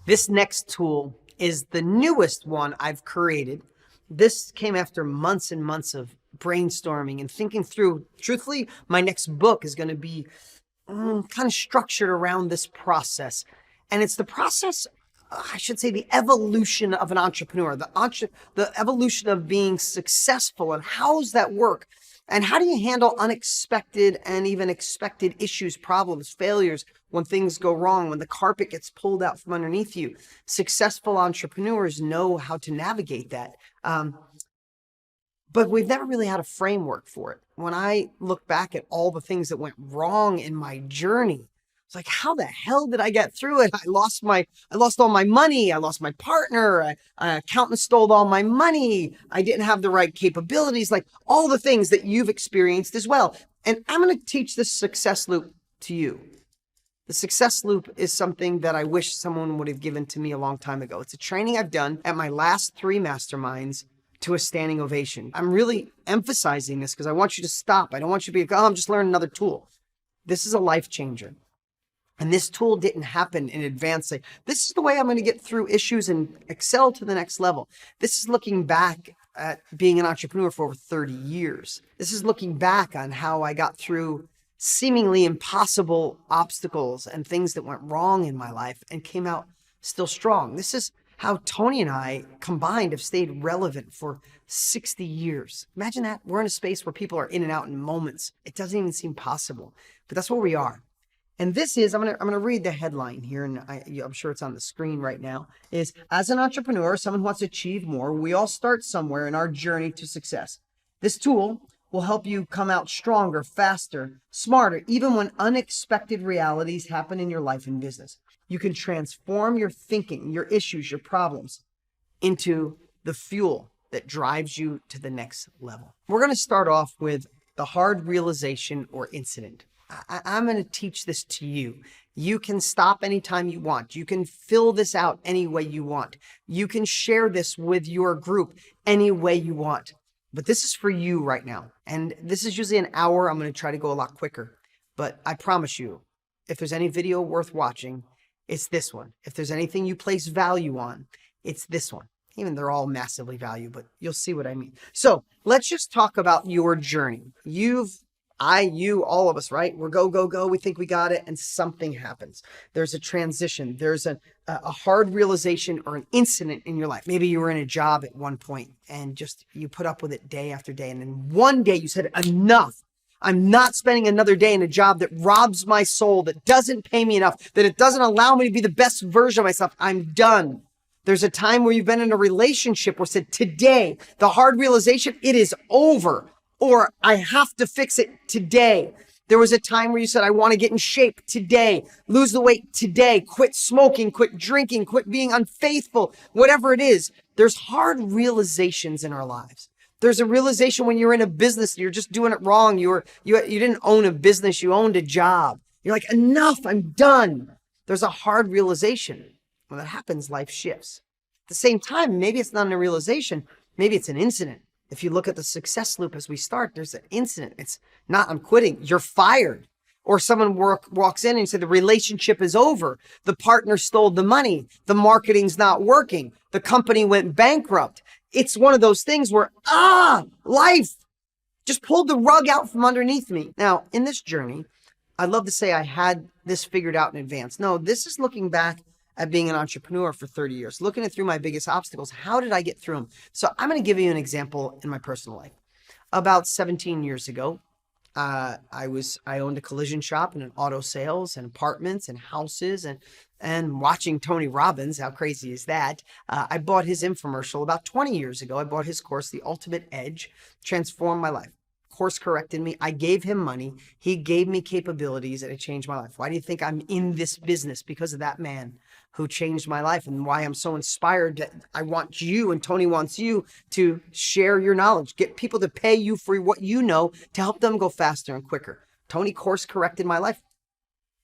This next tool is the newest one I've created. This came after months and months of brainstorming and thinking through. Truthfully, my next book is going to be kind of structured around this process. And it's the process, I should say, the evolution of an entrepreneur, the evolution of being successful. And how does that work? And how do you handle unexpected and even expected issues, problems, failures, when things go wrong, when the carpet gets pulled out from underneath you? Successful entrepreneurs know how to navigate that. But we've never really had a framework for it. When I look back at all the things that went wrong in my journey, it's like, how the hell did I get through it? I lost all my money. I lost my partner. An accountant stole all my money. I didn't have the right capabilities, like all the things that you've experienced as well. And I'm going to teach this success loop to you. The success loop is something that I wish someone would have given to me a long time ago. It's a training I've done at my last 3 masterminds to a standing ovation. I'm really emphasizing this because I want you to stop. I don't want you to be like, oh, I'm just learning another tool. This is a life changer. And this tool didn't happen in advance. Like, this is the way I'm going to get through issues and excel to the next level. This is looking back at being an entrepreneur for over 30 years. This is looking back on how I got through seemingly impossible obstacles and things that went wrong in my life and came out still strong. This is how Tony and I combined have stayed relevant for 60 years. Imagine that. We're in a space where people are in and out in moments. It doesn't even seem possible, but that's where we are. And this is, I'm gonna read the headline here, and I'm sure it's on the screen right now, is, as an entrepreneur, someone who wants to achieve more, we all start somewhere in our journey to success. This tool will help you come out stronger, faster, smarter, even when unexpected realities happen in your life and business. You can transform your thinking, your issues, your problems into the fuel that drives you to the next level. We're gonna start off with the hard realization or incident. I'm going to teach this to you. You can stop anytime you want. You can fill this out any way you want. You can share this with your group any way you want. But this is for you right now. And this is usually an hour. I'm going to try to go a lot quicker. But I promise you, if there's any video worth watching, it's this one. If there's anything you place value on, it's this one. Even they're all massively valuable, but you'll see what I mean. So let's just talk about your journey. You, all of us, right? We're go. We think we got it, and something happens. There's a transition. There's a hard realization or an incident in your life. Maybe you were in a job at one point and just you put up with it day after day. And then one day you said, enough. I'm not spending another day in a job that robs my soul, that doesn't pay me enough, that it doesn't allow me to be the best version of myself. I'm done. There's a time where you've been in a relationship where said, today, the hard realization, it is over. Or I have to fix it today. There was a time where you said, I want to get in shape today, lose the weight today, quit smoking, quit drinking, quit being unfaithful, whatever it is. There's hard realizations in our lives. There's a realization when you're in a business, you're just doing it wrong. You didn't own a business, you owned a job. You're like, enough, I'm done. There's a hard realization. When that happens, life shifts. At the same time, maybe it's not a realization, maybe it's an incident. If you look at the success loop as we start, there's an incident. It's not, I'm quitting, you're fired. Or someone walks in and said, the relationship is over. The partner stole the money. The marketing's not working. The company went bankrupt. It's one of those things where, life just pulled the rug out from underneath me. Now, in this journey, I'd love to say I had this figured out in advance. No, this is looking back at being an entrepreneur for 30 years, looking at through my biggest obstacles. How did I get through them? So I'm going to give you an example in my personal life. About 17 years ago, I owned a collision shop and an auto sales and apartments and houses and watching Tony Robbins. How crazy is that? I bought his infomercial about 20 years ago. I bought his course, The Ultimate Edge, transformed my life. Course corrected me. I gave him money. He gave me capabilities and it changed my life. Why do you think I'm in this business? Because of that man who changed my life, and why I'm so inspired that I want you, and Tony wants you to share your knowledge, get people to pay you for what you know to help them go faster and quicker. Tony course corrected my life.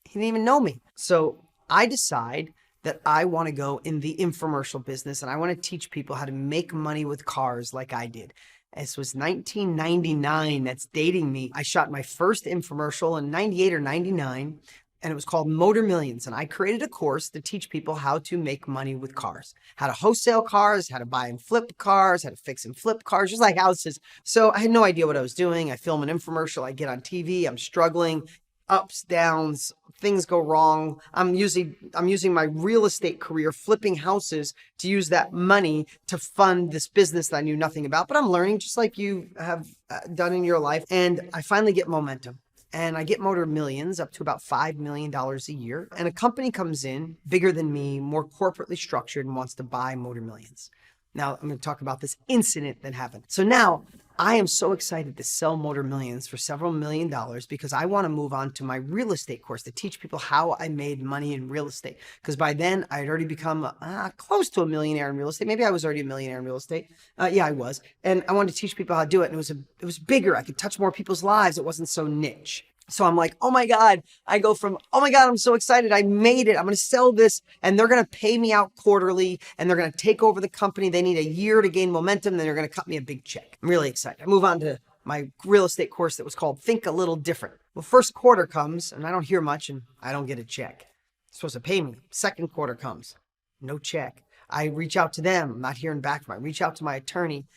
He didn't even know me. So I decide that I want to go in the infomercial business and I want to teach people how to make money with cars like I did. This was 1999. That's dating me. I shot my first infomercial in 98 or 99. and it was called Motor Millions. And I created a course to teach people how to make money with cars, how to wholesale cars, how to buy and flip cars, how to fix and flip cars, just like houses. So I had no idea what I was doing. I film an infomercial, I get on TV, I'm struggling, ups, downs, things go wrong. I'm using my real estate career, flipping houses, to use that money to fund this business that I knew nothing about, but I'm learning just like you have done in your life. And I finally get momentum. And I get Motor Millions up to about $5 million a year. And a company comes in bigger than me, more corporately structured, and wants to buy Motor Millions. Now, I'm going to talk about this incident that happened. So now I am so excited to sell Motor Millions for several $1 million because I want to move on to my real estate course to teach people how I made money in real estate. Because by then I had already become close to a millionaire in real estate. Maybe I was already a millionaire in real estate. Yeah, I was. And I wanted to teach people how to do it. And it was bigger. I could touch more people's lives. It wasn't so niche. So I'm like, oh my God, I go from, oh my God, I'm so excited. I made it. I'm going to sell this and they're going to pay me out quarterly and they're going to take over the company. They need a year to gain momentum. Then they're going to cut me a big check. I'm really excited. I move on to my real estate course that was called Think a Little Different. Well, first quarter comes and I don't hear much and I don't get a check. They're supposed to pay me. Second quarter comes, no check. I reach out to them. I'm not hearing back from them. I reach out to my attorney.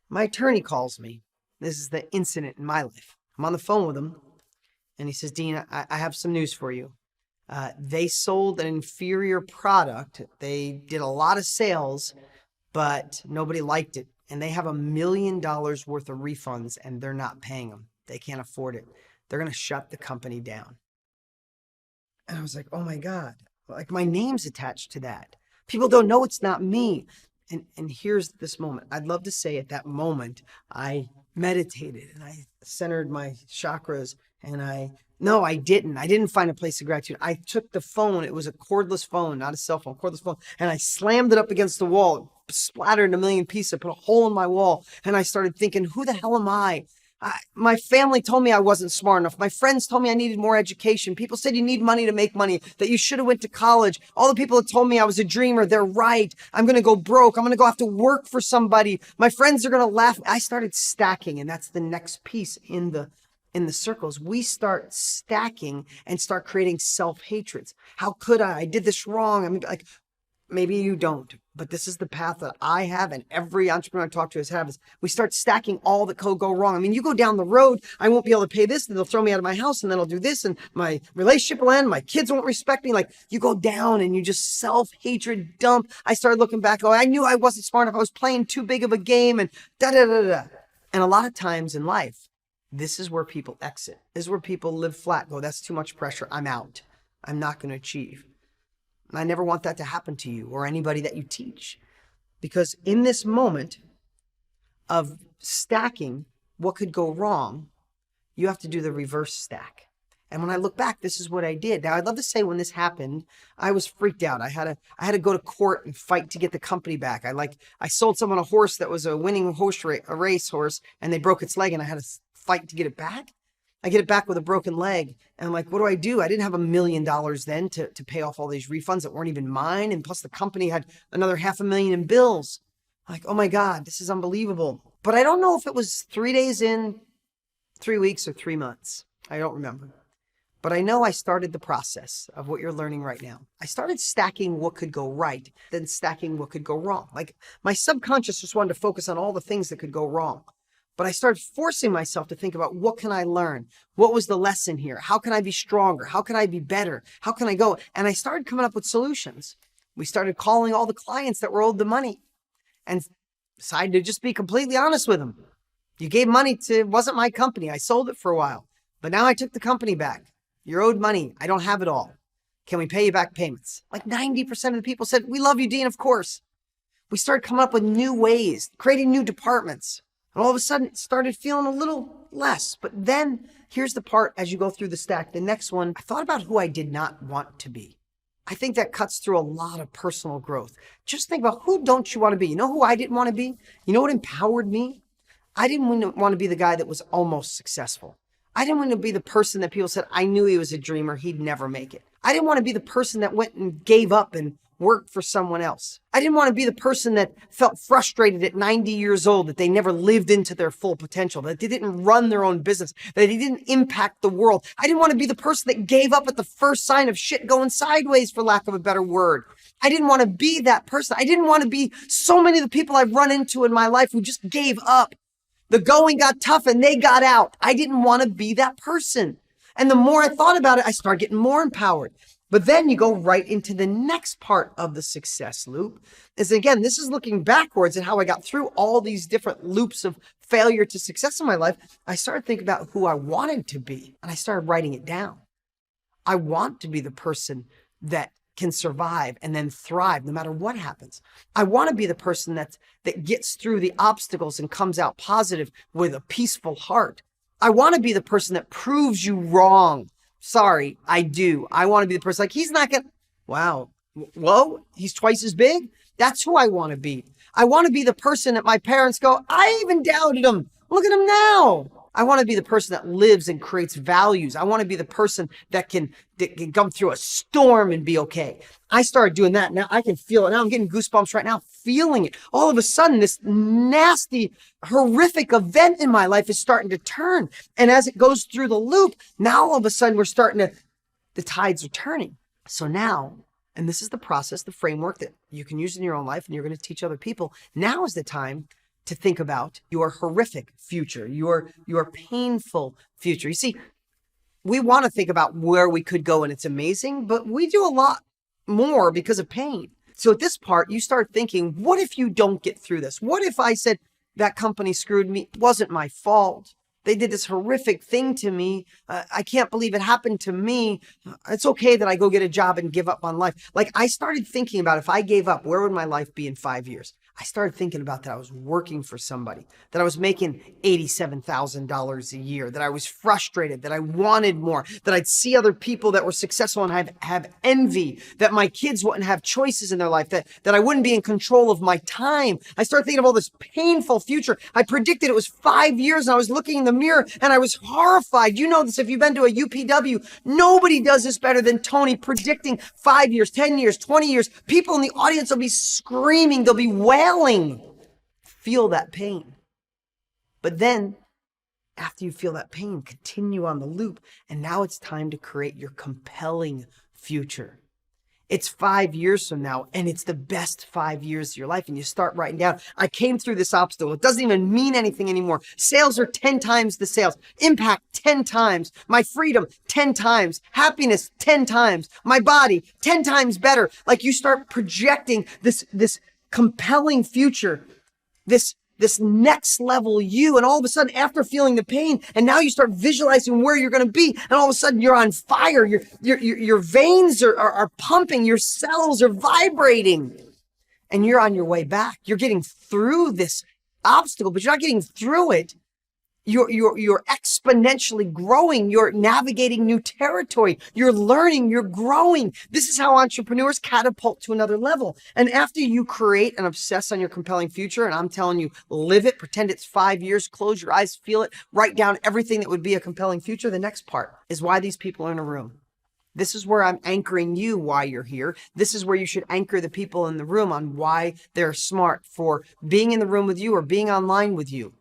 My attorney calls me. This is the incident in my life. I'm on the phone with him. And he says, Dean, I have some news for you. They sold an inferior product. They did a lot of sales, but nobody liked it. And they have $1 million worth of refunds and they're not paying them. They can't afford it. They're going to shut the company down. And I was like, oh my God, like my name's attached to that. People don't know it's not me. And here's this moment. I'd love to say at that moment, I meditated and I centered my chakras. And I didn't find a place of gratitude. I took the phone. It was a cordless phone, not a cell phone, cordless phone. And I slammed it up against the wall, splattered a million pieces, put a hole in my wall. And I started thinking, who the hell am I? My family told me I wasn't smart enough. My friends told me I needed more education. People said you need money to make money, that you should have went to college. All the people that told me I was a dreamer, they're right. I'm going to go broke. I'm going to go have to work for somebody. My friends are going to laugh. I started stacking, and that's the next piece in the circles. We start stacking and start creating self-hatreds. How could I? I did this wrong. I mean, like, maybe you don't, but this is the path that I have and every entrepreneur I talk to has had. Is we start stacking all that could go wrong. I mean, you go down the road, I won't be able to pay this, and they'll throw me out of my house, and then I'll do this, and my relationship will end, my kids won't respect me. Like, you go down and you just self-hatred dump. I started looking back, I knew I wasn't smart enough. I was playing too big of a game, and da-da-da-da. And a lot of times in life, this is where people exit. This is where people live flat, go, that's too much pressure. I'm out. I'm not going to achieve. And I never want that to happen to you or anybody that you teach. Because in this moment of stacking what could go wrong, you have to do the reverse stack. And when I look back, this is what I did. Now, I'd love to say when this happened, I was freaked out. I had to go to court and fight to get the company back. I sold someone a horse that was a winning a race horse, and they broke its leg, and I had to fight to get it back. I get it back with a broken leg. And I'm like, what do? I didn't have $1 million then to pay off all these refunds that weren't even mine. And plus the company had another $500,000 in bills. I'm like, oh my God, this is unbelievable. But I don't know if it was 3 days in, 3 weeks, or 3 months. I don't remember. But I know I started the process of what you're learning right now. I started stacking what could go right, then stacking what could go wrong. Like, my subconscious just wanted to focus on all the things that could go wrong. But I started forcing myself to think about, what can I learn? What was the lesson here? How can I be stronger? How can I be better? How can I go? And I started coming up with solutions. We started calling all the clients that were owed the money and decided to just be completely honest with them. You gave money to, it wasn't my company. I sold it for a while, but now I took the company back. You're owed money. I don't have it all. Can we pay you back payments? Like 90% of the people said, we love you, Dean, of course. We started coming up with new ways, creating new departments. And all of a sudden, it started feeling a little less. But then here's the part as you go through the stack. The next one, I thought about who I did not want to be. I think that cuts through a lot of personal growth. Just think about, who don't you want to be? You know who I didn't want to be? You know what empowered me? I didn't want to be the guy that was almost successful. I didn't want to be the person that people said, I knew he was a dreamer, he'd never make it. I didn't want to be the person that went and gave up and worked for someone else. I didn't want to be the person that felt frustrated at 90 years old that they never lived into their full potential, that they didn't run their own business, that they didn't impact the world. I didn't want to be the person that gave up at the first sign of shit going sideways, for lack of a better word. I didn't want to be that person. I didn't want to be so many of the people I've run into in my life who just gave up. The going got tough and they got out. I didn't want to be that person. And the more I thought about it, I started getting more empowered. But then you go right into the next part of the success loop. Is again, this is looking backwards at how I got through all these different loops of failure to success in my life. I started thinking about who I wanted to be, and I started writing it down. I want to be the person that can survive and then thrive no matter what happens. I want to be the person that gets through the obstacles and comes out positive with a peaceful heart. I want to be the person that proves you wrong. Sorry, I do. I want to be the person like, he's not going to, wow, whoa, he's twice as big. That's who I want to be. I want to be the person that my parents go, I even doubted him. Look at him now. I want to be the person that lives and creates values. I want to be the person that can come through a storm and be okay. I started doing that. Now I can feel it. Now I'm getting goosebumps right now, feeling it. All of a sudden, this nasty, horrific event in my life is starting to turn. And as it goes through the loop, now all of a sudden the tides are turning. So now, and this is the process, the framework that you can use in your own life and you're going to teach other people. Now is the time to think about your horrific future, your painful future. You see, we want to think about where we could go and it's amazing, but we do a lot more because of pain. So at this part, you start thinking, what if you don't get through this? What if I said that company screwed me? It wasn't my fault. They did this horrific thing to me. I can't believe it happened to me. It's okay that I go get a job and give up on life. Like I started thinking about if I gave up, where would my life be in 5 years? I started thinking about that I was working for somebody, that I was making $87,000 a year, that I was frustrated, that I wanted more, that I'd see other people that were successful and have envy, that my kids wouldn't have choices in their life, that I wouldn't be in control of my time. I started thinking of all this painful future. I predicted it was 5 years and I was looking in the mirror and I was horrified. You know this if you've been to a UPW. Nobody does this better than Tony, predicting 5 years, 10 years, 20 years. People in the audience will be screaming. They'll be wailing. Feel that pain. But then after you feel that pain, continue on the loop. And now it's time to create your compelling future. It's 5 years from now, and it's the best 5 years of your life. And you start writing down, I came through this obstacle. It doesn't even mean anything anymore. Sales are 10 times the sales. Impact 10 times. My freedom 10 times. Happiness 10 times. My body 10 times better. Like you start projecting this compelling future, this next level you, and all of a sudden after feeling the pain, and now you start visualizing where you're going to be, and all of a sudden you're on fire, your veins are pumping, your cells are vibrating, and you're on your way back. You're getting through this obstacle, but you're not getting through it. You're exponentially growing. You're navigating new territory. You're learning. You're growing. This is how entrepreneurs catapult to another level. And after you create and obsess on your compelling future, and I'm telling you, live it, pretend it's 5 years, close your eyes, feel it, write down everything that would be a compelling future. The next part is why these people are in a room. This is where I'm anchoring you why you're here. This is where you should anchor the people in the room on why they're smart for being in the room with you or being online with you.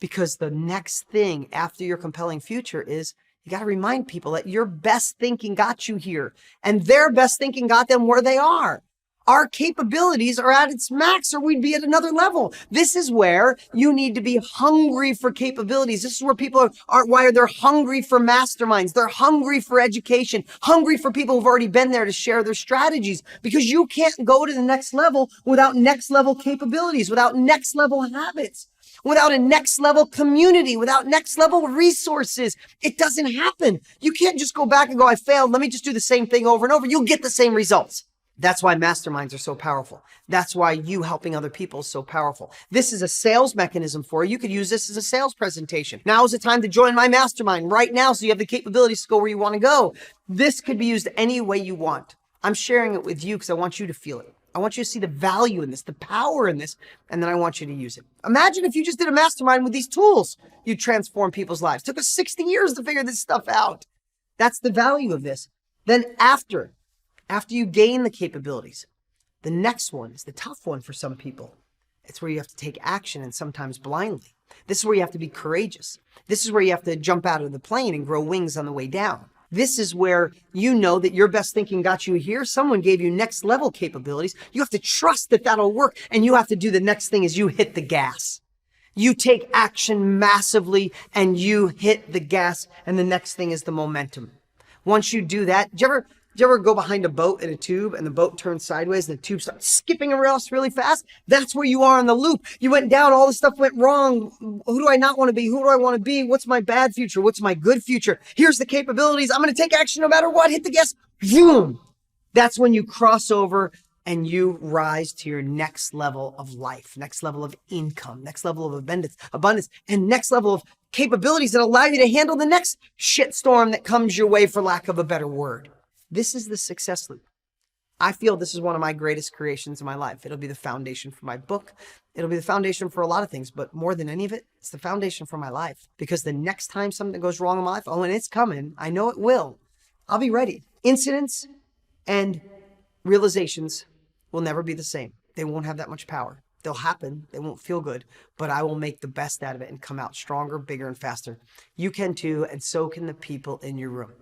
Because the next thing after your compelling future is you got to remind people that your best thinking got you here and their best thinking got them where they are. Our capabilities are at its max or we'd be at another level. This is where you need to be hungry for capabilities. This is where people are why they're hungry for masterminds. They're hungry for education, hungry for people who've already been there to share their strategies, because you can't go to the next level without next level capabilities, without next level habits, without a next level community, without next level resources. It doesn't happen. You can't just go back and go, I failed. Let me just do the same thing over and over. You'll get the same results. That's why masterminds are so powerful. That's why you helping other people is so powerful. This is a sales mechanism for you. You could use this as a sales presentation. Now is the time to join my mastermind right now so you have the capabilities to go where you want to go. This could be used any way you want. I'm sharing it with you because I want you to feel it. I want you to see the value in this, the power in this, and then I want you to use it. Imagine if you just did a mastermind with these tools. You'd transform people's lives. It took us 60 years to figure this stuff out. That's the value of this. Then after you gain the capabilities, the next one is the tough one for some people. It's where you have to take action, and sometimes blindly. This is where you have to be courageous. This is where you have to jump out of the plane and grow wings on the way down. This is where you know that your best thinking got you here. Someone gave you next level capabilities. You have to trust that that'll work, and you have to do the next thing is you hit the gas. You take action massively and you hit the gas, and the next thing is the momentum. Once you do that, do you ever go behind a boat in a tube and the boat turns sideways and the tube starts skipping around really fast? That's where you are in the loop. You went down, all the stuff went wrong. Who do I not want to be? Who do I want to be? What's my bad future? What's my good future? Here's the capabilities. I'm going to take action no matter what. Hit the gas. Boom. That's when you cross over and you rise to your next level of life, next level of income, next level of abundance, and next level of capabilities that allow you to handle the next shitstorm that comes your way, for lack of a better word. This is the success loop. I feel this is one of my greatest creations in my life. It'll be the foundation for my book. It'll be the foundation for a lot of things, but more than any of it, it's the foundation for my life. Because the next time something goes wrong in my life, oh, and it's coming, I know it will, I'll be ready. Incidents and realizations will never be the same. They won't have that much power. They'll happen. They won't feel good, but I will make the best out of it and come out stronger, bigger, and faster. You can too, and so can the people in your room.